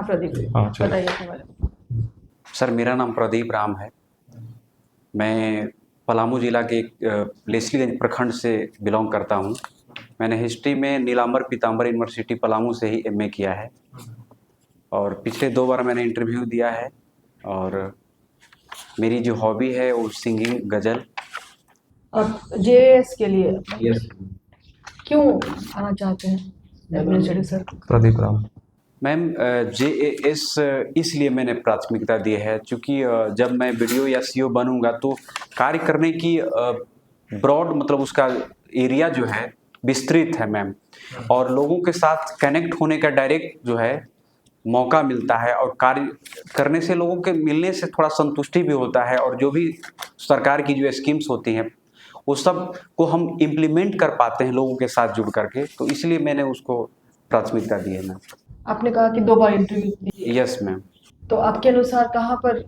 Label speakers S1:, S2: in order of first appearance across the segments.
S1: प्रदीप
S2: हाँ, चलिए।
S1: बताइए अपने बारे में।
S3: सर मेरा नाम प्रदीप राम है। मैं पलामू जिला के लेस्लीगंज प्रखंड से बिलोंग करता हूँ। मैंने हिस्ट्री में नीलांबर पीतांबर यूनिवर्सिटी पलामू से ही एमए किया है और पिछले 2 बार मैंने इंटरव्यू दिया है। और मेरी जो हॉबी है वो सिंगिंग, गज़ल।
S1: अब जेएएस के लिए
S3: यस
S1: क्यों आना चाहते हैं administrative sir?
S2: Pradeep Ram.
S3: Ma'am, JAS इसलिए मैंने प्राथमिकता दी है क्योंकि जब मैं वीडियो या सीईओ बनूंगा तो कार्य करने की ब्रॉड मतलब उसका एरिया जो है विस्तृत है मैम, और लोगों के साथ कनेक्ट होने का डायरेक्ट जो है मौका मिलता है और कार्य करने से लोगों के मिलने से थोड़ा संतुष्टि भी होता है, और जो भी सरकार की जो स्कीम्स होती हैं वो सब को हम इम्प्लीमेंट कर पाते हैं लोगों के साथ जुड़ करके, तो इसलिए मैंने उसको प्राथमिकता दी है मैम।
S1: आपने कहा कि 2 बार इंटरव्यू दिए।
S3: Yes ma'am.
S1: तो आपके अनुसार कहाँ पर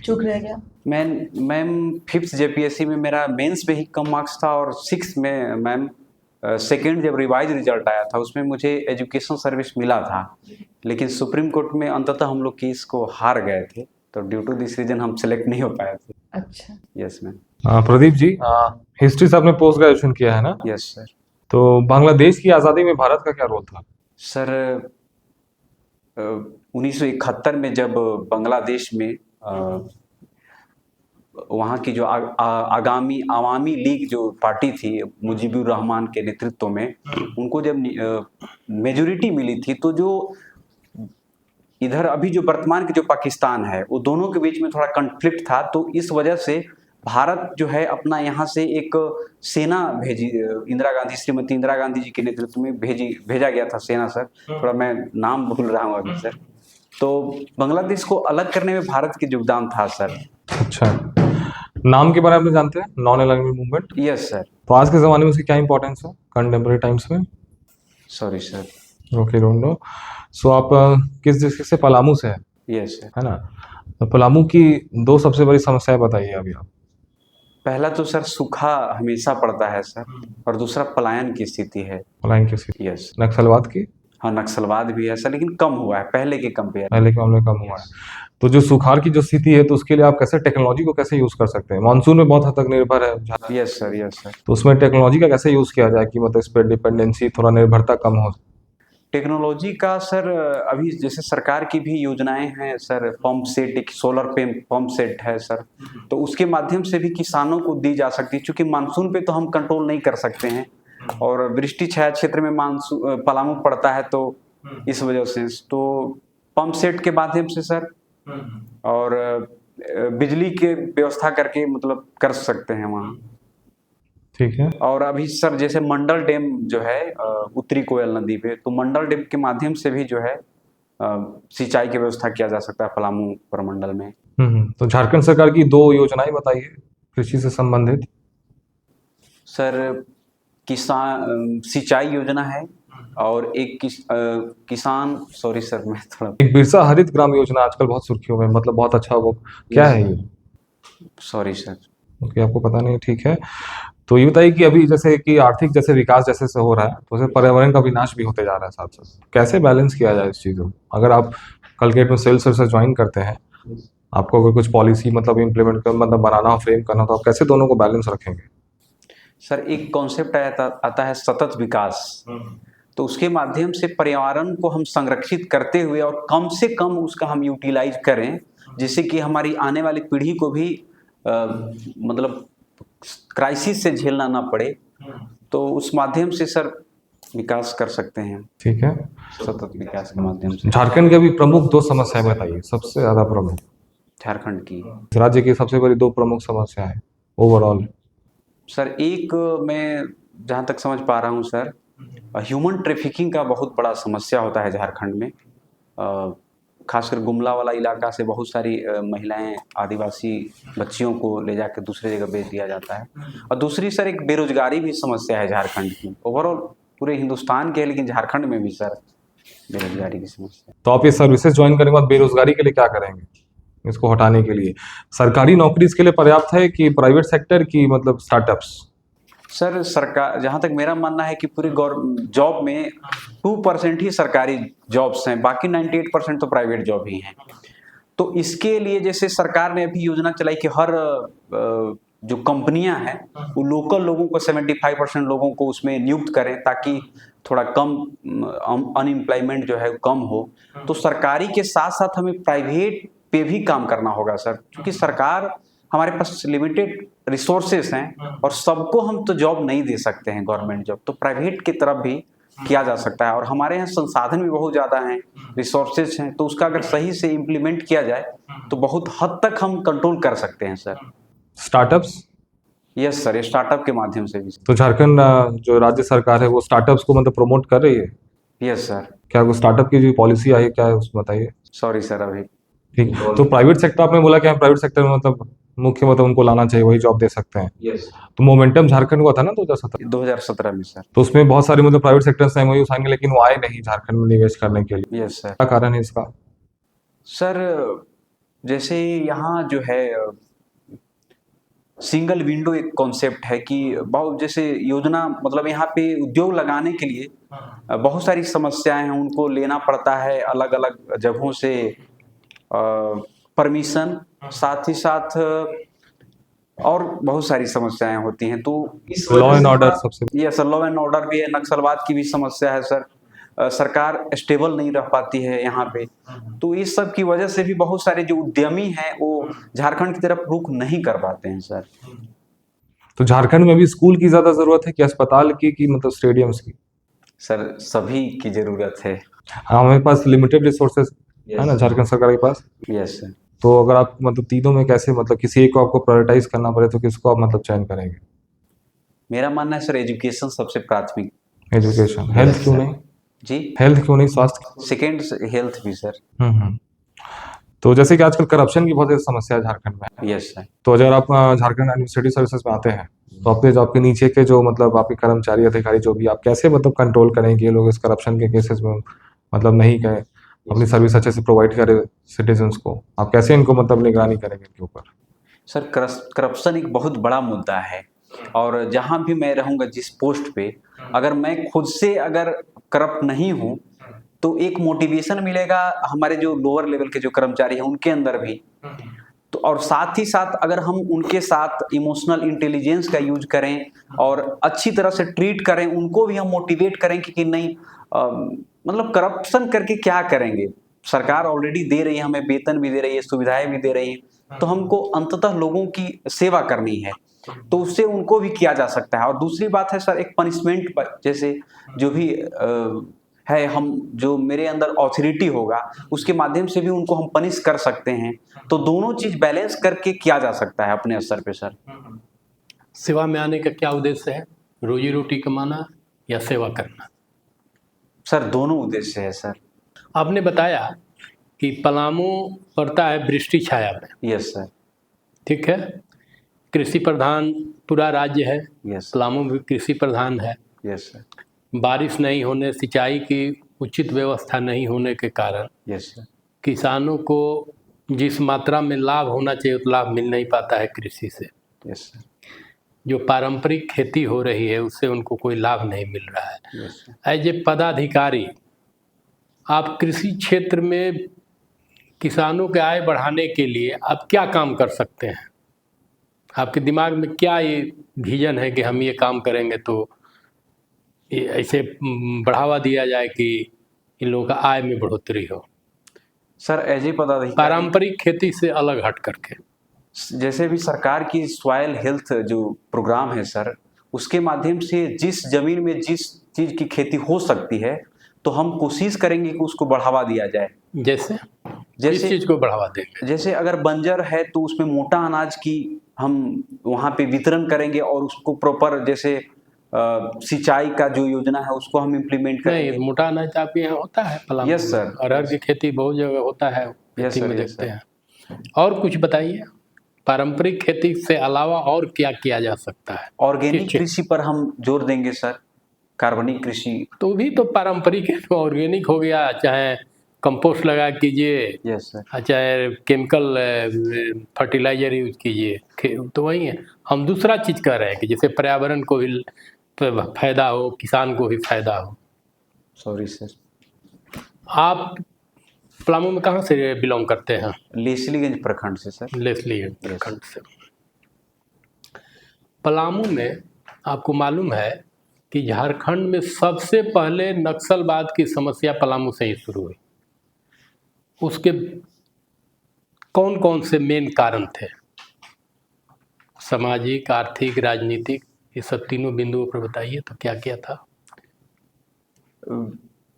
S1: चूक रह गया?
S3: मैम 5th जेपीएससी में मेरा मेंस में ही कम मार्क्स था, और 6th में मैम सेकेंड जब रिवाइज रिजल्ट आया था उसमें मुझे एजुकेशन सर्विस मिला था, लेकिन सुप्रीम कोर्ट में अंततः हम लोग केस को हार गए थे, तो ड्यू टू दिस रीजन हम सेलेक्ट नहीं हो पाए थे।
S1: अच्छा।
S3: Yes ma'am.
S2: Pradeep ji, history से आपने पोस्ट ग्रेजुएशन किया है ना?
S3: Yes sir.
S2: तो बांग्लादेश की आज़ादी में भारत का क्या रोल था?
S3: सर 1971 में जब बांग्लादेश में वहाँ की जो आगामी अवामी लीग जो पार्टी थी मुजीबुर रहमान के नेतृत्व में, उनको जब मेजोरिटी मिली थी, तो जो इधर अभी जो वर्तमान के जो पाकिस्तान है वो दोनों के बीच में थोड़ा कॉन्फ्लिक्ट था, तो इस वजह से भारत जो है अपना यहाँ से एक सेना भेजी, इंदिरा गांधी, श्रीमती इंदिरा गांधी जी के नेतृत्व में भेजा गया था सेना। सर थोड़ा मैं नाम भूल रहा हूँ अभी सर। तो बांग्लादेश को अलग करने में भारत के योगदान था सर।
S2: अच्छा, नाम के बारे में आपने जानते हैं, non alignment movement?
S3: Yes sir.
S2: तो आज के ज़माने में उसकी क्या इंपॉर्टेंस है कंटेम्प्रेरी टाइम्स में?
S3: Sorry sir.
S2: Okay, don't know. So आप किस डिस्ट्रिक्ट से? पलामू से है?
S3: Yes sir.
S2: है ना? तो पलामू की 2 सबसे बड़ी समस्याएं बताइए अभी आप।
S3: पहला तो सर सूखा हमेशा पड़ता है सर, और दूसरा पलायन की स्थिति है।
S2: पलायन की स्थिति?
S3: यस।
S2: नक्सलवाद की?
S3: हाँ, नक्सलवाद भी है सर, लेकिन कम हुआ है पहले के कंपेयर।
S2: पहले के मामले कम हुआ है। तो जो सुखाड़ की जो स्थिति है, तो उसके लिए आप कैसे टेक्नोलॉजी को कैसे यूज कर सकते हैं? मानसून में बहुत हद तक निर्भर है।
S3: Yes sir, yes sir.
S2: तो उसमें टेक्नोलॉजी का कैसे यूज किया जाए कि मतलब इस पर डिपेंडेंसी, थोड़ा निर्भरता कम हो?
S3: टेक्नोलॉजी का सर अभी जैसे सरकार की भी योजनाएं हैं सर, पंप सेट, एक सोलर पंप सेट है सर, तो उसके माध्यम से भी किसानों को दी जा सकती है, क्योंकि मानसून पे तो हम कंट्रोल नहीं कर सकते हैं, और वृष्टि छाया क्षेत्र में मानसून पलामू पड़ता है, तो इस वजह से तो पंप सेट के माध्यम से सर, और बिजली के व्यवस्था करके मतलब कर सकते हैं वहाँ।
S2: ठीक है।
S3: और अभी सर जैसे मंडल डैम जो है उत्तरी कोयल नदी पे, तो मंडल डैम के माध्यम से भी जो है सिंचाई की व्यवस्था किया जा सकता है पलामू प्रमंडल में।
S2: तो झारखंड सरकार की 2 योजनाएं बताइए कृषि से संबंधित।
S3: सर किसान सिंचाई योजना है, और एक किसान, सॉरी सर मैं थोड़ा,
S2: एक बिरसा हरित ग्राम योजना आजकल बहुत सुर्खियों में, मतलब बहुत अच्छा, वो क्या है ये?
S3: Sorry sir.
S2: ओके, आपको पता नहीं, ठीक है। तो ये बताइए कि अभी जैसे कि आर्थिक जैसे विकास जैसे से हो रहा है, तो जैसे पर्यावरण का विनाश भी होते जा रहा है साथ साथ, कैसे बैलेंस किया जाए इस चीज़ को? अगर आप कल के डेट में सेल्स से ज्वाइन करते हैं, आपको अगर कुछ पॉलिसी मतलब इम्प्लीमेंट कर मतलब बनाना हो, फ्रेम करना, तो आप कैसे दोनों को बैलेंस रखेंगे?
S3: सर एक कॉन्सेप्ट आता है सतत विकास, तो उसके माध्यम से पर्यावरण को हम संरक्षित करते हुए और कम से कम उसका हम यूटिलाइज करें, जिससे कि हमारी आने वाली पीढ़ी को भी मतलब क्राइसिस से झेलना ना पड़े, तो उस माध्यम से सर विकास कर सकते हैं।
S2: ठीक है,
S3: सतत विकास के माध्यम से।
S2: झारखंड की अभी प्रमुख 2 समस्याएं बताइए, सबसे ज्यादा प्रमुख
S3: झारखंड की
S2: राज्य की सबसे बड़ी 2 प्रमुख समस्याएं ओवरऑल।
S3: सर एक मैं जहाँ तक समझ पा रहा हूँ सर, ह्यूमन ट्रैफिकिंग का बहुत बड़ा समस्या होता है झारखंड में, खासकर गुमला वाला इलाका से बहुत सारी महिलाएं, आदिवासी बच्चियों को ले जाकर दूसरे जगह बेच दिया जाता है। और दूसरी सर एक बेरोजगारी भी समस्या है झारखंड की, ओवरऑल पूरे हिंदुस्तान के, लेकिन झारखंड में भी सर बेरोजगारी की समस्या।
S2: तो आप ये सर्विसेज ज्वाइन करने के बाद बेरोजगारी के लिए क्या करेंगे, इसको हटाने के लिए? सरकारी नौकरी इसके लिए पर्याप्त है कि प्राइवेट सेक्टर की मतलब स्टार्टअप्स?
S3: सर सरकार, जहाँ तक मेरा मानना है कि पूरी जॉब में 2% ही सरकारी जॉब्स हैं, बाकी 98% तो प्राइवेट जॉब ही हैं। तो इसके लिए जैसे सरकार ने अभी योजना चलाई कि हर जो कंपनियां हैं वो लोकल लोगों को 75% लोगों को उसमें नियुक्त करें ताकि थोड़ा कम अनएम्प्लॉयमेंट जो है कम हो। तो सरकारी के साथ साथ हमें प्राइवेट पे भी काम करना होगा सर, क्योंकि सरकार हमारे पास लिमिटेड रिसोर्सेस हैं और सबको हम तो जॉब नहीं दे सकते हैं गवर्नमेंट जॉब, तो प्राइवेट की तरफ भी किया जा सकता है। और हमारे यहाँ संसाधन भी बहुत ज़्यादा हैं, रिसोर्सेज हैं, तो उसका अगर सही से इम्प्लीमेंट किया जाए तो बहुत हद तक हम कंट्रोल कर सकते हैं सर।
S2: स्टार्टअप्स?
S3: यस सर, ये स्टार्टअप के माध्यम से भी।
S2: तो झारखंड जो राज्य सरकार है वो स्टार्टअप्स को मतलब प्रमोट कर रही है?
S3: Yes sir.
S2: क्या वो स्टार्टअप की जो पॉलिसी आई है क्या है उसमें बताइए।
S3: सॉरी सर अभी।
S2: ठीक, तो प्राइवेट सेक्टर आपने बोला कि हम प्राइवेट सेक्टर में मतलब मुख्य मतलब उनको लाना चाहिए, वही जॉब दे सकते हैं।
S3: यस।
S2: तो मोमेंटम झारखंड का था ना 2017?
S3: 2017 में सर।
S2: तो उसमें बहुत सारे मतलब प्राइवेट सेक्टर से एमओयू आएंगे लेकिन वो आए नहीं झारखंड में निवेश करने के लिए।
S3: Yes sir.
S2: क्या कारण है इसका?
S3: सर जैसे यहाँ जो है सिंगल विंडो एक कॉन्सेप्ट है कि बहुत जैसे योजना मतलब यहाँ पे उद्योग लगाने के लिए बहुत सारी समस्याएं हैं, उनको लेना पड़ता है अलग अलग जगहों से परमिशन, साथ ही साथ और बहुत सारी समस्याएं होती हैं। तो इस
S2: लॉ एंड ऑर्डर सबसे।
S3: ये सर लॉ एंड ऑर्डर भी है, नक्सलवाद की भी समस्या है सर, सरकार स्टेबल नहीं रह पाती है यहाँ पे। तो इस सब की वजह से भी बहुत सारे जो उद्यमी हैं वो झारखंड की तरफ रुख नहीं कर पाते हैं सर।
S2: तो झारखंड में भी स्कूल की ज्यादा जरूरत है कि अस्पताल की कि मतलब स्टेडियम्स की?
S3: सर सभी की जरूरत है।
S2: हमारे पास लिमिटेड रिसोर्सेज है ना झारखंड सरकार के पास।
S3: Yes sir.
S2: तो अगर आप मतलब तीनों में कैसे मतलब किसी एक को आपको प्रायोरिटाइज करना पड़े तो किसको आप मतलब चयन करेंगे?
S3: मेरा मानना है सर एजुकेशन सबसे प्राथमिक।
S2: एजुकेशन। हेल्थ क्यों नहीं?
S3: जी
S2: हेल्थ क्यों नहीं, स्वास्थ्य?
S3: सेकेंड हेल्थ भी सर।
S2: तो जैसे कि आजकल करप्शन की बहुत ज्यादा समस्या है झारखंड में।
S3: Yes sir.
S2: तो अगर आप झारखंड एडमिनिस्ट्रेटिव सर्विसेज में आते हैं तो आपके नीचे के जो मतलब आपके कर्मचारी अधिकारी जो भी, आप कैसे मतलब कंट्रोल करेंगे ये लोग इस करप्शन के केसेस में मतलब नहीं गए, अपनी सर्विस अच्छे से प्रोवाइड करें सिटीजन्स को, आप कैसे इनको मतलब निगरानी करेंगे इनके ऊपर?
S3: सर करप्शन एक बहुत बड़ा मुद्दा है और जहाँ भी मैं रहूँगा जिस पोस्ट पे, अगर मैं खुद से अगर करप्ट नहीं हूँ तो एक मोटिवेशन मिलेगा हमारे जो लोअर लेवल के जो कर्मचारी हैं उनके अंदर भी। तो और साथ ही साथ अगर हम उनके साथ इमोशनल इंटेलिजेंस का यूज करें और अच्छी तरह से ट्रीट करें, उनको भी हम मोटिवेट करें कि नहीं मतलब करप्शन करके क्या करेंगे, सरकार ऑलरेडी दे रही है, हमें वेतन भी दे रही है, सुविधाएं भी दे रही है, तो हमको अंततः लोगों की सेवा करनी है, तो उससे उनको भी किया जा सकता है। और दूसरी बात है सर एक पनिशमेंट, जैसे जो भी है हम जो मेरे अंदर ऑथोरिटी होगा उसके माध्यम से भी उनको हम पनिश कर सकते हैं। तो दोनों चीज बैलेंस करके किया जा सकता है अपने स्तर पे सर।
S4: सेवा में आने का क्या उद्देश्य है? रोजी रोटी कमाना या सेवा करना?
S3: सर दोनों उद्देश्य है सर।
S4: आपने बताया कि पलामू पड़ता है वृष्टि छाया में।
S3: Yes sir.
S4: ठीक है, कृषि प्रधान पूरा राज्य है।
S3: यस।
S4: पलामू भी कृषि प्रधान है।
S3: Yes sir.
S4: बारिश नहीं होने, सिंचाई की उचित व्यवस्था नहीं होने के कारण
S3: यस सर।
S4: किसानों को जिस मात्रा में लाभ होना चाहिए उतना लाभ मिल नहीं पाता है कृषि से।
S3: Yes sir.
S4: जो पारंपरिक खेती हो रही है उससे उनको कोई लाभ नहीं मिल रहा है।
S3: Yes sir.
S4: एज ए पदाधिकारी आप कृषि क्षेत्र में किसानों के आय बढ़ाने के लिए आप क्या काम कर सकते हैं? आपके दिमाग में क्या ये विजन है कि हम ये काम करेंगे तो ऐसे बढ़ावा दिया जाए कि इन लोगों का आय में बढ़ोतरी हो?
S3: सर एज ए पदाधिकारी
S4: पारंपरिक खेती से अलग हट करके
S3: जैसे भी सरकार की सॉइल हेल्थ जो प्रोग्राम है सर, उसके माध्यम से जिस जमीन में जिस चीज की खेती हो सकती है तो हम कोशिश करेंगे कि उसको बढ़ावा दिया जाए।
S4: जैसे इस चीज को बढ़ावा देंगे।
S3: जैसे अगर बंजर है तो उसमें मोटा अनाज की हम वहाँ पे वितरण करेंगे और उसको प्रॉपर जैसे सिंचाई का जो योजना है उसको हम इम्प्लीमेंट करेंगे।
S4: नहीं, मोटा अनाज आपके यहाँ होता है पलामू?
S3: Yes sir.
S4: अरहर की खेती बहुत जगह होता है, खेती में देखते हैं। और कुछ बताइए, पारंपरिक खेती से अलावा और क्या किया जा सकता है?
S3: ऑर्गेनिक कृषि पर हम जोर देंगे सर, कार्बनिक कृषि।
S4: तो भी तो पारंपरिक है, तो ऑर्गेनिक हो गया, चाहे कंपोस्ट लगा कीजिए।
S3: Yes sir.
S4: चाहे केमिकल फर्टिलाइजर यूज कीजिए, तो वही है। हम दूसरा चीज़ कह रहे हैं कि जैसे पर्यावरण को भी फायदा हो, किसान को भी फायदा हो।
S3: Sorry sir.
S4: आप पलामू में कहाँ से बिलोंग करते हैं?
S3: लेसलीगंज प्रखंड से सर।
S4: लेसलीगंज प्रखंड से। पलामू में आपको मालूम है कि झारखंड में सबसे पहले नक्सलवाद की समस्या पलामू से ही शुरू हुई। उसके कौन कौन से मेन कारण थे? सामाजिक, आर्थिक, राजनीतिक, ये सब तीनों बिंदुओं पर बताइए तो क्या क्या था?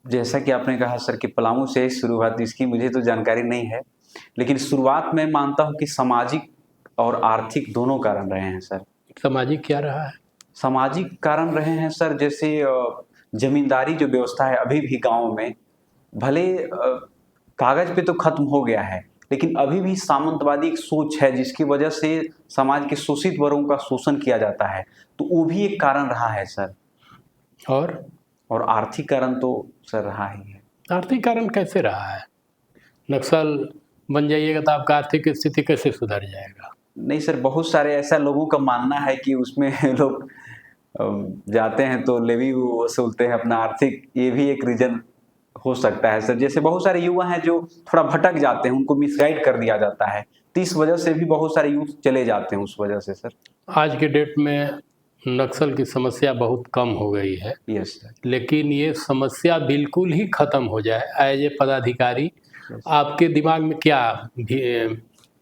S3: जैसा कि आपने कहा सर कि पलामू से शुरुआत, इसकी मुझे तो जानकारी नहीं है, लेकिन शुरुआत में मानता हूं कि सामाजिक और आर्थिक दोनों कारण रहे हैं सर।
S4: सामाजिक क्या रहा है?
S3: सामाजिक कारण रहे हैं सर, जैसे जमींदारी जो व्यवस्था है अभी भी गाँव में, भले कागज पे तो खत्म हो गया है, लेकिन अभी भी सामंतवादी एक सोच है जिसकी वजह से समाज के शोषित वर्गों का शोषण किया जाता है, तो वो भी एक कारण रहा है सर।
S4: और
S3: आर्थिक कारण तो सर रहा ही है।
S4: आर्थिक कारण कैसे रहा है? नक्सल बन जाइएगा तो आपका आर्थिक स्थिति कैसे सुधर जाएगा?
S3: नहीं सर, बहुत सारे ऐसा लोगों का मानना है कि उसमें लोग जाते हैं तो लेवी वसूलते हैं अपना, आर्थिक ये भी एक रीजन हो सकता है सर। जैसे बहुत सारे युवा हैं जो थोड़ा भटक जाते हैं, उनको मिसगाइड कर दिया जाता है, तो इस वजह से भी बहुत सारे यूथ चले जाते हैं उस वजह से सर।
S4: आज के डेट में नक्सल की समस्या बहुत कम हो गई है।
S3: Yes sir.
S4: लेकिन ये समस्या बिल्कुल ही ख़त्म हो जाए, एज ए पदाधिकारी आपके दिमाग में क्या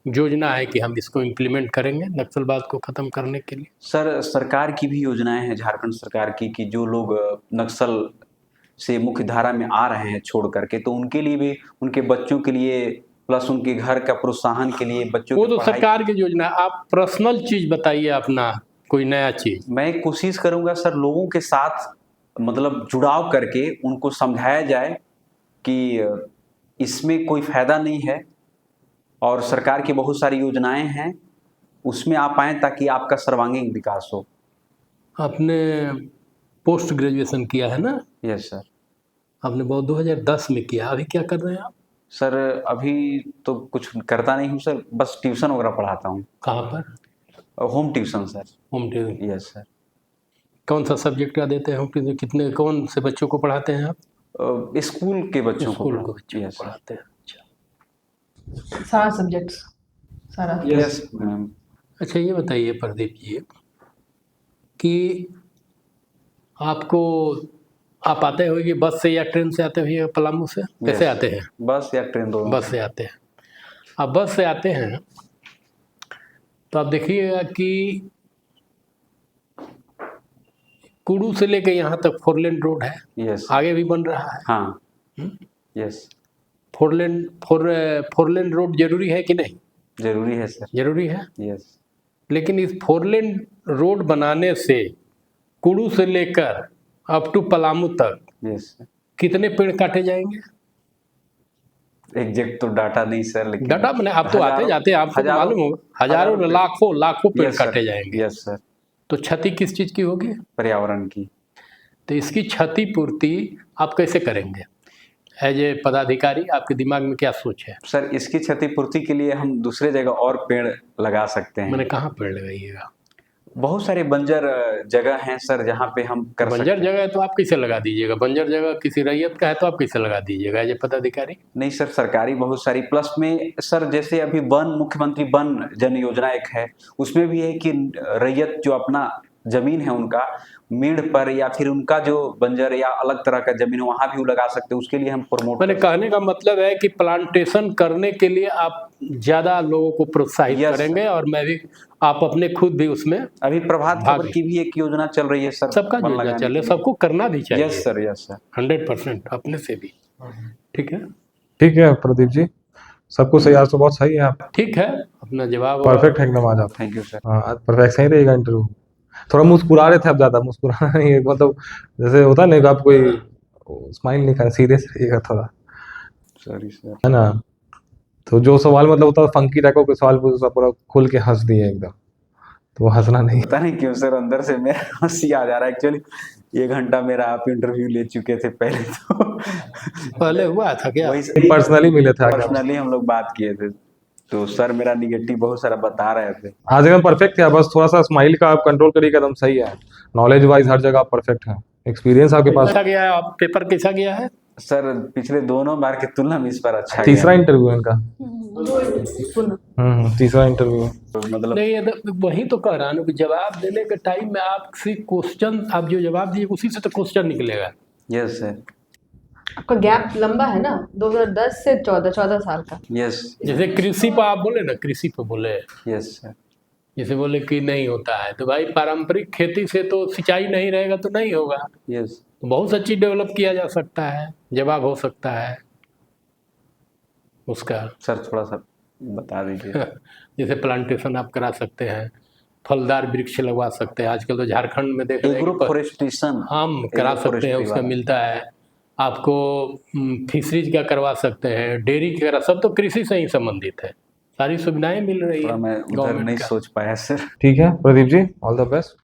S4: योजना है कि हम इसको इम्प्लीमेंट करेंगे नक्सलवाद को ख़त्म करने के लिए? सर,
S3: सरकार की भी योजनाएं हैं, झारखंड सरकार की, कि जो लोग नक्सल से मुख्य धारा में आ रहे हैं छोड़ करके, तो उनके लिए भी, उनके बच्चों के लिए, प्लस उनके घर का प्रोत्साहन के लिए, बच्चों
S4: वो तो सरकार की योजना है। आप पर्सनल चीज़ बताइए अपना, कोई नया चीज़।
S3: मैं कोशिश करूंगा सर लोगों के साथ मतलब जुड़ाव करके उनको समझाया जाए कि इसमें कोई फ़ायदा नहीं है और सरकार की बहुत सारी योजनाएं हैं, उसमें आप आएँ ताकि आपका सर्वांगीण विकास हो।
S4: आपने पोस्ट ग्रेजुएशन किया है ना?
S3: Yes sir.
S4: आपने बहुत 2010 में किया। अभी क्या कर रहे हैं आप?
S3: सर अभी तो कुछ करता नहीं हूँ सर, बस ट्यूशन वगैरह पढ़ाता हूँ।
S4: कहाँ पर?
S3: Home tuition sir.
S4: Home tuition?
S3: Yes sir.
S4: कौन सा सब्जेक्ट का देते हैं होम ट्यूशन? कितने, कौन से बच्चों को पढ़ाते हैं आप?
S3: स्कूल के बच्चों को।
S4: स्कूल को बच्चों को पढ़ाते हैं। अच्छा,
S1: सारा सब्जेक्ट्स, सारा।
S3: Yes ma'am.
S4: अच्छा, ये बताइए प्रदीप जी कि आपको, आप आते होंगे बस से या ट्रेन से आते होंगे पलामू से? कैसे आते हैं?
S3: बस या ट्रेन, दोनों।
S4: बस से आते हैं। आप बस से आते हैं तो आप देखिएगा कि कुडू से लेकर यहाँ तक 4 लेन रोड है।
S3: यस।
S4: आगे भी बन रहा है।
S3: हाँ। यस।
S4: 4 लेन रोड जरूरी है कि नहीं?
S3: जरूरी है सर।
S4: जरूरी है।
S3: यस।
S4: लेकिन इस 4 लेन रोड बनाने से कुडू से लेकर अप टू पलामू तक
S3: यस
S4: कितने पेड़ काटे जाएंगे?
S3: एग्जैक्ट तो डाटा नहीं सर, लेकिन
S4: डाटा मैंने, आप तो आते जाते हैं, आपको तो मालूम होगा, हजारों लाखों पेड़ काटे जाएंगे।
S3: Yes sir.
S4: तो क्षति किस चीज़ की होगी?
S3: पर्यावरण की।
S4: तो इसकी क्षतिपूर्ति आप कैसे करेंगे? एज ए पदाधिकारी आपके दिमाग में क्या सोच है?
S3: सर इसकी क्षतिपूर्ति के लिए हम दूसरे जगह और पेड़ लगा सकते हैं।
S4: मैंने कहाँ पेड़ लगाइएगा?
S3: बहुत सारे बंजर जगह हैं सर जहाँ पे हम कर सकते हैं।
S4: बंजर जगह है तो आप कैसे लगा दीजिएगा? बंजर जगह किसी रैयत का है तो आप कैसे लगा दीजिएगा एज ए पदाधिकारी?
S3: नहीं सर, सरकारी बहुत सारी, प्लस में सर जैसे अभी वन, मुख्यमंत्री वन जन योजना एक है, उसमें भी है कि रैयत जो अपना जमीन है उनका मेड़ पर, या फिर उनका जो बंजर या अलग तरह का जमीन है वहाँ भी वो लगा सकते हैं, उसके लिए हम प्रमोट।
S4: मैंने कहने का मतलब है कि प्लांटेशन करने के लिए आप ज़्यादा लोगों को प्रोत्साहित करेंगे, और मैं भी, आप अपने खुद भी उसमें।
S3: अभी प्रभात खबर की भी एक योजना चल रही है सर,
S4: सबका योजना चल रही है, सबको करना भी चाहिए।
S3: यस सर, यस सर,
S4: 100% अपने से भी। ठीक है,
S2: ठीक है प्रदीप जी, सब कुछ सही, आज तो बहुत सही है आप।
S4: ठीक है, अपना जवाब
S2: परफेक्ट है एकदम आज आप।
S3: Thank you sir.
S2: हाँ, आज परफेक्ट सही रहेगा इंटरव्यू। थोड़ा मुस्कुरा रहे थे आप, ज्यादा मुस्कुराना नहीं है, मतलब जैसे होता नहीं, आप कोई स्माइल नहीं कर, सीरियस रहिएगा थोड़ा,
S3: सॉरी सर,
S2: है ना। तो जो सवाल मतलब होता है फंकी टाइप का सवाल पूछा, पूरा खुल के हंस दिए एकदम, तो वो हंसना नहीं।
S3: पता नहीं क्यों सर अंदर से मेरा हंसी आ जा रहा है। एक्चुअली 1 घंटा मेरा आप इंटरव्यू ले चुके थे पहले, तो
S4: पहले हुआ था क्या?
S2: पर्सनली मिले थे,
S3: पर्सनली हम लोग बात किए थे, तो सर मेरा निगेटिव बहुत सारा बता रहे थे।
S2: आज एकदम परफेक्ट है, बस थोड़ा सा स्माइल का आप कंट्रोल करिए, एकदम सही है। नॉलेज वाइज हर जगह आप परफेक्ट है, एक्सपीरियंस आपके पास।
S4: कैसा गया है, आप पेपर कैसा गया है?
S3: सर पिछले दोनों बार की तुलना में इस बार अच्छा
S2: तीसरा
S3: गया।
S2: इंटरव्यू इनका।
S1: सुनो
S2: तीसरा इंटरव्यू।
S3: मतलब
S4: नहीं, ये तो वही तो कह रहा हूँ कि जवाब देने के टाइम में आपसे क्वेश्चन, आप जो जवाब दिए उसी से तो क्वेश्चन निकलेगा।
S3: Yes sir.
S1: आपका गैप लंबा है ना, 2010 से 14 साल का।
S3: यस
S4: जैसे कृषि पर आप बोले ना, कृषि पर बोले,
S3: यस सर।
S4: जैसे बोले कि नहीं होता है, तो भाई पारंपरिक खेती से तो सिंचाई नहीं रहेगा तो नहीं होगा।
S3: यस
S4: तो बहुत सा चीज डेवलप किया जा सकता है, जवाब हो सकता है उसका।
S3: सर थोड़ा सा बता दीजिए।
S4: जैसे प्लांटेशन आप करा सकते हैं, फलदार वृक्ष लगवा सकते हैं। आजकल तो झारखंड में देख रहे हैं
S3: एग्रो
S4: कि
S3: फॉरेस्टेशन
S4: हम करा सकते हैं, उसका मिलता है आपको। फिशरीज का करवा सकते हैं, डेयरी का करा, सब तो कृषि से ही संबंधित है। सारी सुविधाएं मिल रही
S3: थोड़ा
S4: है
S3: मैं उधर
S4: गवर्नमेंट
S3: नहीं
S4: का।
S3: सोच पाया सर।
S2: ठीक है Pradeep ji, all the best.